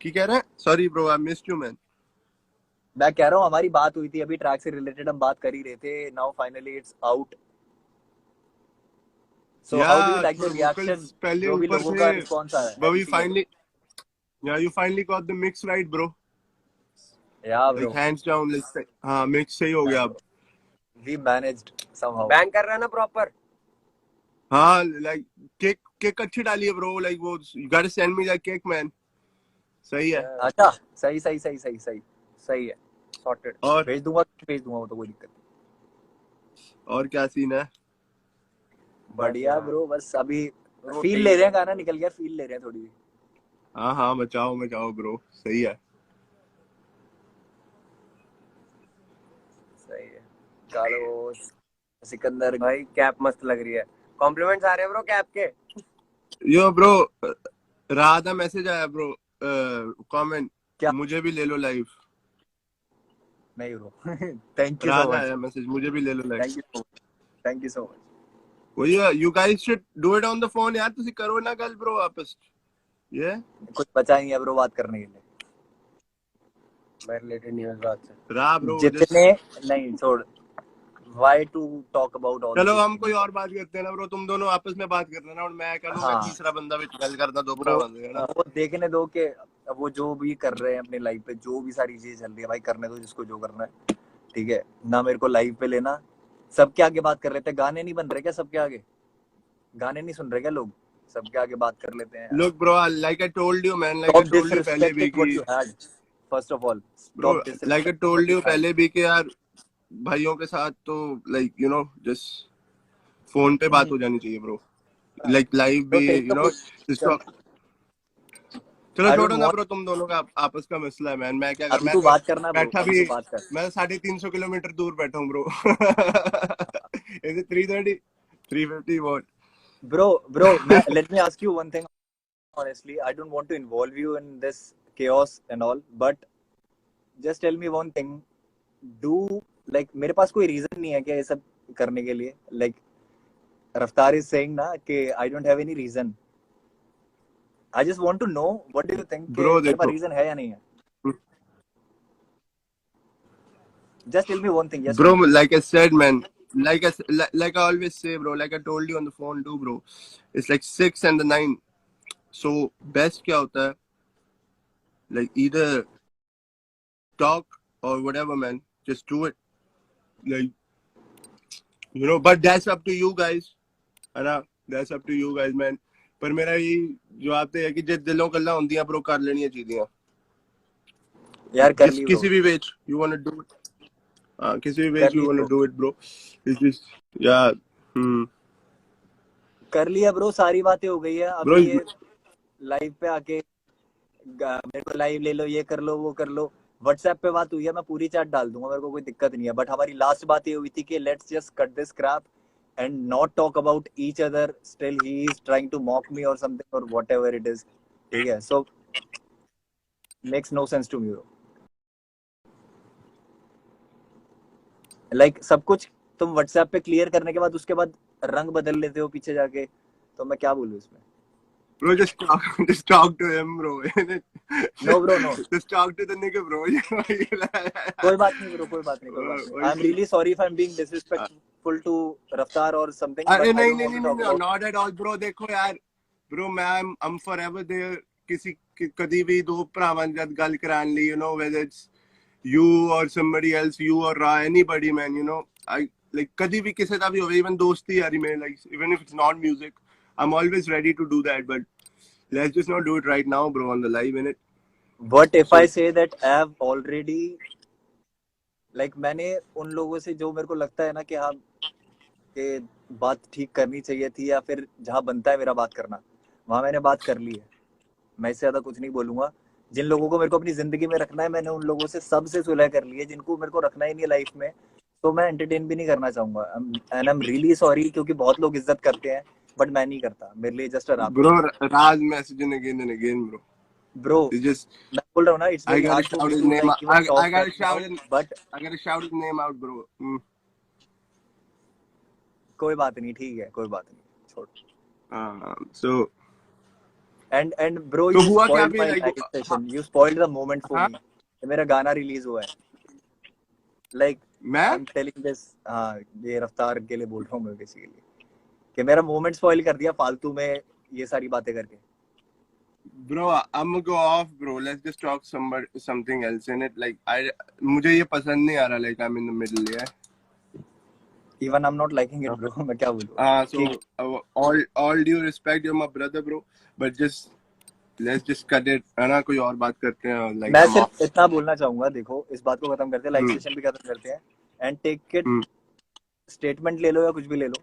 की कह रहे हैं? Sorry bro, I missed you man. मैं कह रहा हूँ हमारी बात हुई थी अभी, ट्रैक से रिलेटेड हम बात कर ही रहे थे. Now finally it's out. So yeah how do you like the थोड़े रिएक्शन वोकल्स पहले जो भी ऊपर लोगों थे, का रिस्पॉन्स आया है? but have you we seen it? finally, yeah, you finally got the mix right bro. या Like bro, hands down, like हाँ mix सही हो गया अब. We managed somehow. बैंग कर रहा है ना प्रॉपर. हाँ like केक केक अच्छी डाली है bro, like वो you gotta send me that cake man. सही है. अच्छा, सही सही सही सही सही सही है. सॉर्टेड. और भेज दूंगा वो तो कोई दिक्कत नहीं. और क्या सीन है? बढ़िया ब्रो, बस अभी रोटी. फील ले रहे हैं, गाना निकल गया, फील ले रहे हैं थोड़ी. हाँ हाँ मचाओ मचाओ ब्रो, सही है. सही है. चलो सिकंदर. भाई कैप मस्त लग रही है. कॉम्प्लीमेंट्स आ रहे हैं ब्रो कैप के. यो ब्रो, राधा मैसेज आया ब्रो, कमेंट, क्या? मुझे भी ले लो लाइव. नहीं bro. Thank you so Radha much. आया मैसेज, मुझे भी ले लो live. Thank you so much. Thank you so much. वही you guys should do it on the phone यार, तुसी करो ना गल ब्रो आपस. ये कुछ बचा नहीं है ब्रो बात करने के लिए. मैं रिलेटेड नहीं हूँ बात से. रा ब्रो जितने नहीं छोड़. Why to talk about all चलो these हम things? कोई और बात करते हैं ना ब्रो, तुम दोनों आपस में बात कर लेना और मैं कर लूंगा. हाँ. तीसरा बंदा भी गल करना, दो भरा बंद है ना. वो देखने दो कि वो जो भी कर रहे हैं अपनी लाइफ पे, जो भी सारी चीजें चल रही है भाई, करने दो जिसको जो करना है. ठीक है ना, मेरे को लाइव पे लेना. सबके आगे बात कर लेते हैं. गाने नहीं बन रहे क्या सबके आगे? गाने नहीं सुन रहे क्या लोग? सबके आगे बात कर लेते हैं. Look bro, like I told you man, like I Stop told you पहले भी disrespecting what कि you had. First of all, bro, stop disrespecting like I what told you you had. पहले भी कि यार भाइयों के साथ तो like you know just phone पे बात हो जानी चाहिए bro. Like live So भी take you the know push. just talk. चलो I छोड़ो don't ना want. ब्रो, तुम दोनों का आपस का मसला है मैन. मैं क्या कर, अभी मैं तू तो बात करना ब्रो, बैठा अभी भी, तू बात कर. मैं 350 किलोमीटर दूर बैठा हूँ bro. Is it 330 350 what? Bro, let me ask you one thing honestly. I don't want to involve you in this chaos and all, but just tell me one thing. Do like मेरे पास कोई reason नहीं है क्या ये सब करने के लिए? Like Raftaar is saying ना कि I don't have any reason. I just want to know what do you think कि Bro मेरे पास देखो reason है या नहीं है? Just tell me one thing. Yes or bro, no? like I said man, like I always say bro, like I told you on the phone too bro, it's like 6 and the 9. So best क्या होता है, like either talk or whatever man, just do it, like you know, but that's up to you guys है ना, that's up to you guys man. पर मेरा ये जवाब तो है कि जिस दिलों कल्ला होंदियां ब्रो कर लेनियां चीज़ियां यार कर जिस ली किसी ब्रो. भी वे you want to do it, किसी भी वे कर you ली want to bro. do it bro. It's just yeah. कर लिया ब्रो, सारी बातें हो गई है. Bro, अभी ये लाइव पे आके मेरे को लाइव ले लो, ये कर लो, वो कर लो. व्हाट्सएप पे बात हुई है, मैं पूरी चैट डाल दूंगा, मेरे को कोई दिक्कत नहीं है. बट हमारी लास्ट बात ये हुई थी कि let's just cut this crap and not talk about each other. Still he is trying to mock me और समथिंग और व्हाटएवर इट इज. ठीक है, so makes no sense to me bro. Like सब कुछ तुम व्हाट्सएप पे clear करने के बाद उसके बाद रंग बदल लेते हो पीछे जाके, तो मैं क्या बोलूं इसमें? bro, just talk to him, bro. No bro, no. Just talk to the nigga, bro. कोई बात नहीं ब्रो, कोई बात नहीं, कोई बात नहीं. I am really sorry if I am being disrespectful to Raftaar और समथिंग, अरे बट आई नहीं डोंट नहीं वांट नहीं टू टॉक नहीं, about. not at all, bro. देखो यार, bro, I'm forever there. किसी कभी भी दो भरावां जद गल करान ली, you know, whether it's you or somebody else, you or Ra, anybody, man, you know, I like कभी भी किसी का भी होवे, even दोस्ती यारी में, like even if it's not music, I'm always ready to do that, but let's just not do it right now, bro, on the live in it. What if I say that I have already like मैंने उन लोगों से जो मेरे को लगता है ना कि हाँ कि बात ठीक करनी चाहिए थी, या फिर जहाँ बनता है मेरा बात करना, वहाँ मैंने बात कर ली है. मैं इससे ज्यादा कुछ नहीं बोलूंगा. जिन लोगों को मेरे को अपनी जिंदगी में रखना है, मैंने उन लोगों से सबसे सुलह कर ली है. जिनको मेरे को रखना ही नहीं लाइफ में, तो मैं एंटरटेन भी नहीं करना चाहूंगा. And I am really sorry, क्योंकि बहुत लोग इज्जत करते हैं बट मैं नहीं करता. मेरे लिए just a rapper. Bro, Raj messaging again and again, bro. Bro He just, मैं बोल रहा हूँ ना, it's I very gotta hard for shout me his to name. Like even I talk gotta right shout now, his, but I gotta shout his name out, bro. कोई बात नहीं, ठीक है, कोई बात नहीं, छोड़. So and bro, तो you हुआ क्या spoiled भी my like live session. You spoiled the moment for हाँ me. कि मेरा गाना रिलीज हुआ है. Like मैं I'm telling this, हाँ ये रफ्तार के लिए बोल रहा हूँ मैं बेसिकली कि मेरा मोमेंट स्पॉइल कर दिया फालतू में ये सारी बातें करके. bro I'm gonna go off bro, let's just talk something else in it like I मुझे ये पसंद नहीं आ रहा like I'm in the middle yeah Even I'm not liking it, bro. मैं क्या बोलूँ. so ठीक. all due respect, you're my brother bro, but just let's just cut it है ना, कोई और बात करते हैं like मैं I'm off. सिर्फ इतना बोलना चाहूंगा, देखो इस बात को खत्म करते हैं, लाइव हम्म सेशन भी खत्म करते हैं and take it, hmm statement ले लो या कुछ भी ले लो.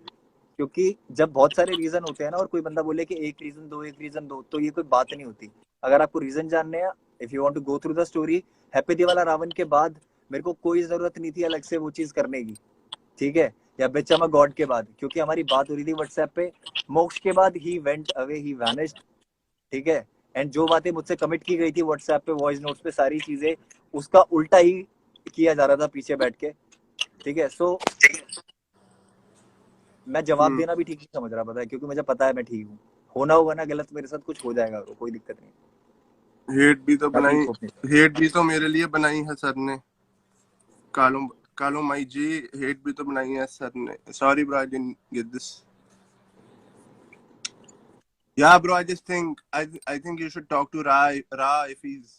क्योंकि जब बहुत सारे रीजन होते हैं ना और कोई बंदा बोले कि एक रीजन दो तो ये कोई बात नहीं होती. अगर आपको रीजन जानने हैं, if you want to go through the story, happy दिवाला रावण के बाद मेरे को कोई जरूरत नहीं थी अलग से वो चीज करने की, ठीक है, या बेचमा गॉड के बाद, क्योंकि हमारी बात हो रही थी व्हाट्सएप पे. मोक्ष के बाद he went away, he vanished, ठीक है. एंड जो बातें मुझसे कमिट की गई थी व्हाट्सएप पे, वॉइस नोट्स पे, सारी चीजें उसका उल्टा ही किया जा रहा था पीछे बैठ के, ठीक है. सो मैं जवाब देना भी ठीक नहीं समझ रहा, पता है, क्योंकि मुझे पता है मैं ठीक हूँ. होना होगा ना गलत मेरे साथ, कुछ हो जाएगा, कोई दिक्कत नहीं. हेट भी तो बनाई, Nothing hopeless. हेट भी तो मेरे लिए बनाई है सर ने, कालो कालो माई जी, हेट भी तो बनाई है सर ने. Sorry bro, I didn't get this. Yeah bro, I just think I think you should talk to Ra if he's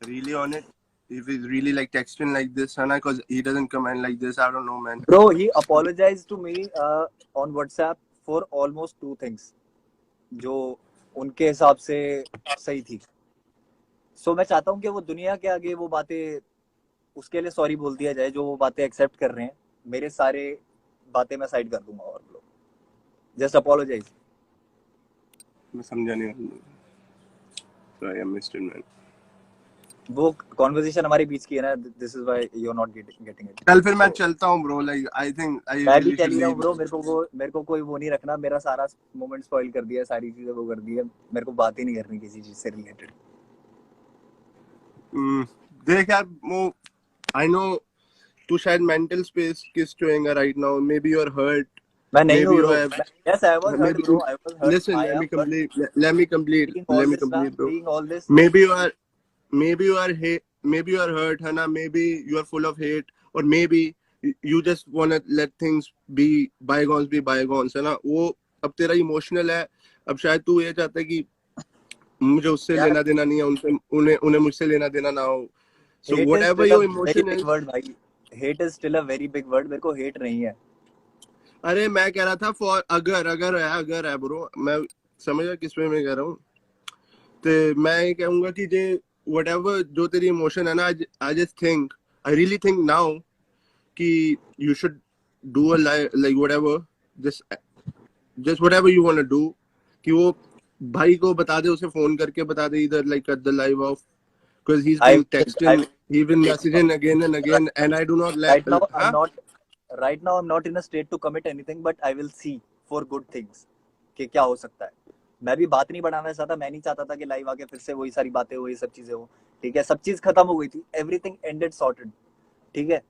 really on it, if he's really like texting like this है ना, because he doesn't comment like this. I don't know man. Bro, he apologized to me on WhatsApp for almost 2 things जो उनके हिसाब से सही थी. सो मैं चाहता हूँ कि वो दुनिया के आगे वो बातें, उसके लिए सॉरी बोल दिया जाए जो वो बातें एक्सेप्ट कर रहे हैं. मेरे सारे बातें मैं साइड कर दूंगा और लोग जस्ट अपोलोजाइज. मैं समझा नहीं. Sorry, I missed it man. वो कॉन्वर्सेशन हमारे बीच की है ना, this is why you are not getting it. चल फिर मैं चलता हूँ bro, like I think I मैं भी really चल should ही रहा हूँ leave. ब्रो. मेरे को कोई वो नहीं रखना. मेरा सारा मोमेंट स्पॉइल कर दिया, सारी चीजें वो कर दी है. मेरे को बात ही नहीं करनी किसी चीज से रिलेटेड. देख यार वो, I know तू शायद mental space किस चुएंगा right now. Maybe you're hurt. मैं नहीं हूँ Maybe you bro. have. Yes, I was hurt, Maybe bro. I was hurt. listen. I Let am me hurt. complete. Let me complete. Seeing all Let me this, man. complete, bro. Seeing all this. Maybe you are. Maybe you are hate. Maybe you are hurt, है ना. Maybe you are full of hate, or maybe you just wanna let things be, bygones be bygones, है ना. वो अब तेरा emotional है. अब शायद तू ये चाहता है कि मुझे उससे यार लेना देना नहीं है, उनसे उन्हें मुझसे लेना देना ना हो. So hate is whatever still a your very emotion big is. word, भाई. Hate is still a very big word. मेरे को hate नहीं है. अरे मैं कह रहा था फॉर अगर है ब्रो, मैं समझ रहा किस पे मैं कह रहा हूँ. तो मैं ये कहूंगा कि जे व्हाटएवर जो तेरी इमोशन है ना, I just think, I really think now कि you should do a like whatever, just whatever you want to do, कि वो भाई को बता दे, उसे फोन करके बता दे इधर like cut the live of, because he's I been will. texting, he's been messaging again and again, and I do not let Right now, huh? I'm not in a state to commit anything, but I will see for good things कि क्या हो सकता है. मैं भी बात नहीं बढ़ाना चाहता. मैं नहीं चाहता था कि लाइव आके फिर से वही सारी बातें हो, ये सब चीजें हो, ठीक है. सब चीज खत्म हो गई थी. एवरीथिंग एंडेड सॉर्टेड, ठीक है.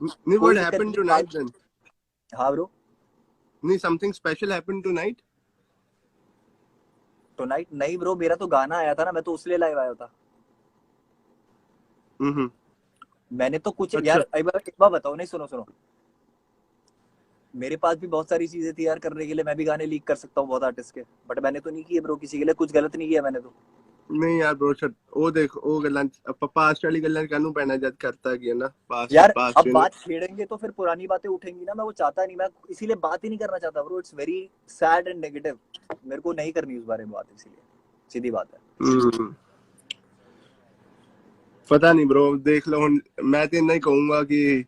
नहीं, कोई what दिक्कत happened नहीं. tonight then? हाँ ब्रो, नहीं, something special happened tonight? Tonight नहीं ब्रो. मेरा तो गाना आया था ना, मैं तो उसलिए लाइव आया था. मैंने तो कुछ अच्छा. यार एक बार बताओ. नहीं, सुनो, मेरे पास भी बहुत सारी चीजें थी यार करने के लिए. मैं भी गाने लीक कर सकता हूँ बहुत आर्टिस्ट के, बट मैंने तो नहीं किए ब्रो. किसी के लिए कुछ गलत नहीं किया मैंने तो. नहीं यार ब्रो, वो देख वो गल्लां पास्ट वाली गल्लां कानू पैना जद करता कि है ना, पास्ट यार पास्ट अब बात छेड़ेंगे तो फिर पुरानी बातें उठेंगी ना. मैं वो चाहता नहीं. मैं इसीलिए बात ही नहीं करना चाहता bro. It's very sad and negative. मेरे को नहीं करनी उस बारे में बात, इसीलिए सीधी बात है. पता नहीं ब्रो, देख लो ਹੁਣ ਮੈਂ ਤੇ ਇੰਨਾ ਹੀ ਕਹੂੰਗਾ ਕਿ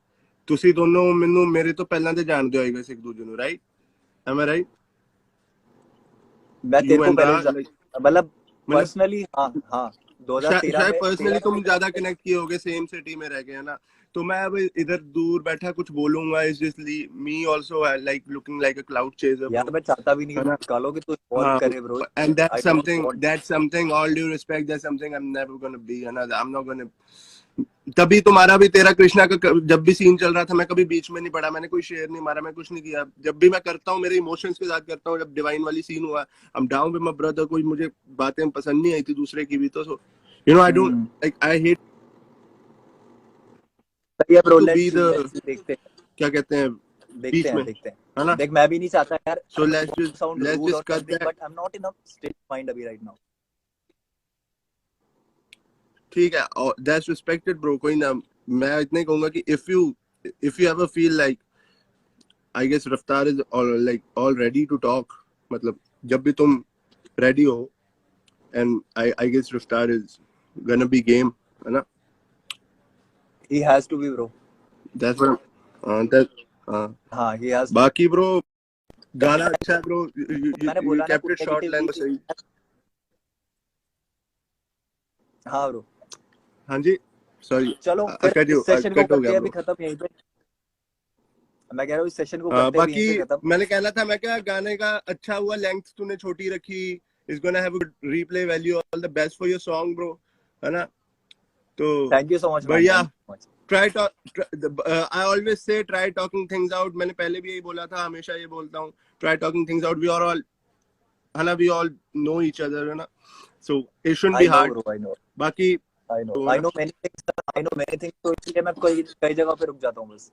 ਤੁਸੀਂ ਦੋਨੋਂ ਮੈਨੂੰ ਮੇਰੇ ਤੋਂ ਪਹਿਲਾਂ ਤੇ ਜਾਣਦੇ ਹੋਏਗਾ ਇੱਕ ਦੂਜੇ ਨੂੰ, ਰਾਈਟ? M I right? मैं तेरे को पहले like, मतलब पर्सनली हाँ 2013 शायद में पर्सनली तुम ज्यादा कनेक्ट किए होगे, सेम सिटी में रह गए है ना. तो मैं अब इधर दूर बैठा कुछ बोलूंगा, is just me also like looking like a cloud chaser. यार मैं चाहता भी नहीं है ना? कालो कि तू इन्वॉल्व करे bro. And I don't want- that's something all due respect, that's something I'm never going to be, and I'm not going to तभी तुम्हारा भी तेरा कृष्णा का जब भी सीन चल रहा था मैं कभी बीच में नहीं पड़ा, मैंने कोई शेर नहीं मारा, मैं कुछ नहीं किया। जब भी मैं करता हूँ मेरे इमोशंस के साथ करता हूँ। जब डिवाइन वाली सीन हुआ, I am down with my brother, कोई मुझे बातें पसंद नहीं आई थी दूसरे की भी, तो you know I don't like, I hate सही है bro, to be let's the, देखते हैं, क्या कहते हैं, बीच में, देखते हैं। है ना? देख मैं भी नहीं चाहता यार सो लेट्स साउंड रूड और cut something, that. But I am not in a state of mind अभी राइट नाउ। ठीक है, और दैट्स रिस्पेक्टेड ब्रो, कोई ना। मैं इतना ही कहूंगा कि if you ever feel like, I guess Raftaar is all ready to talk, मतलब जब भी तुम रेडी हो, and I guess Raftaar is gonna be game, है ना? He has to be bro. That's what that हाँ ही हैज। बाकी ब्रो गाना अच्छा है ब्रो, मैंने you बोला ना kept कुछ it short, नेगेटिवली। लाइन सही। हाँ ब्रो, हाँ जी, सॉरी, चलो फिर इस सेशन को कट हो करते गया हैं अभी ब्रो। खत्म यहीं पे। मैं कह रहा हूँ इस सेशन को करते हैं अभी बाकी यहीं पे खत्म। मैंने कहना था, मैं क्या गाने का अच्छा हुआ, लेंथ तूने छोटी रखी, is gonna have a replay value, all the best for your song bro, है ना? तो thank you so much man, भैया, thank you so much. Try I always say try talking things out, मैंने पहले भी यही बोला था, हमेशा ये बोलता हूँ, try talking things out, we are all, है ना, we all know each other, है ना? So it shouldn't be I know hard. Bro, I know, बाकी आई नो, तो I know many things, I know many things, तो इसलिए मैं कई कई जगह पे रुक जाता हूँ बस।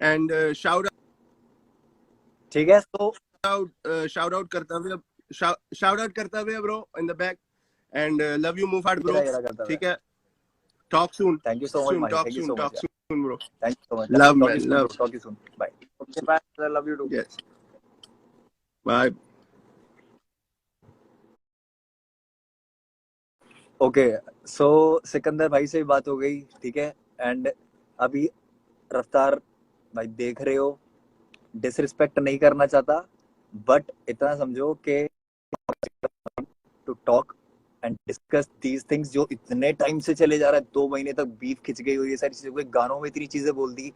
एंड ठीक है तो शाउट आउट करता हुए bro in the back, and love you move hard bro, ये रहा करता है। ठीक है? Talk soon, thank you so much Mahi, thank you so talk much यार, soon bro, thank you so much, love talk you man, soon love, bro, talk you soon, bye. Okay bye, I love you too. Yes, bye. Okay so Sikandar भाई से भी बात हो गई, ठीक है। And अभी रफ्तार भाई देख रहे हो, डिसरिस्पेक्ट नहीं करना चाहता, बट इतना समझो कि to talk and discuss these things जो इतने टाइम से चले जा रहा है, 2 महीने तक बीफ खिंच गई हुई, ये सारी चीजें, गानों में इतनी चीजें बोल दी।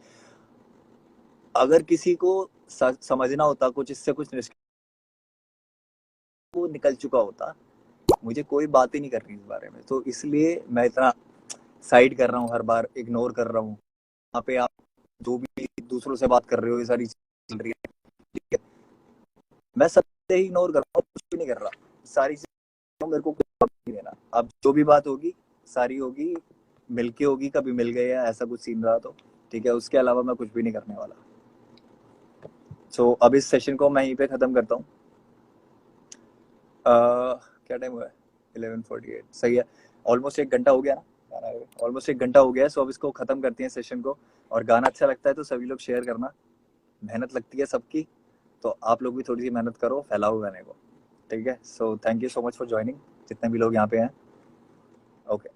अगर किसी को समझना होता कुछ इससे, कुछ वो निकल चुका होता, मुझे कोई बात ही नहीं करनी इस बारे में। तो इसलिए मैं इतना साइड कर रहा हूँ, हर बार इग्नोर कर रहा हूँ। यहाँ पे आप जो भी दूसरों से बात कर रहे हो, ये सारी चल रही है, ठीक है, मैं सबसे इग्नोर कर रहा हूँ, कुछ भी नहीं कर रहा, सारी चीजें मेरे को कुछ नहीं देना। अब जो भी बात होगी सारी होगी मिलके होगी, कभी मिल गए या ऐसा कुछ सीन रहा तो ठीक है, उसके अलावा मैं कुछ भी नहीं करने वाला। सो अब इस सेशन को मैं यहीं पे खत्म करता हूँ। क्या टाइम हुआ है? 11:48, सही है, ऑलमोस्ट 1 घंटा हो गया ना, ऑलमोस्ट 1 घंटा हो गया। सो अब इसको खत्म करते हैं सेशन को। और गाना अच्छा लगता है तो सभी लोग शेयर करना, मेहनत लगती है सबकी, तो आप लोग भी थोड़ी सी मेहनत करो, फैलाओ गाने को, ठीक है। So thank you so much for joining, जितने भी लोग यहाँ पे हैं। ओके।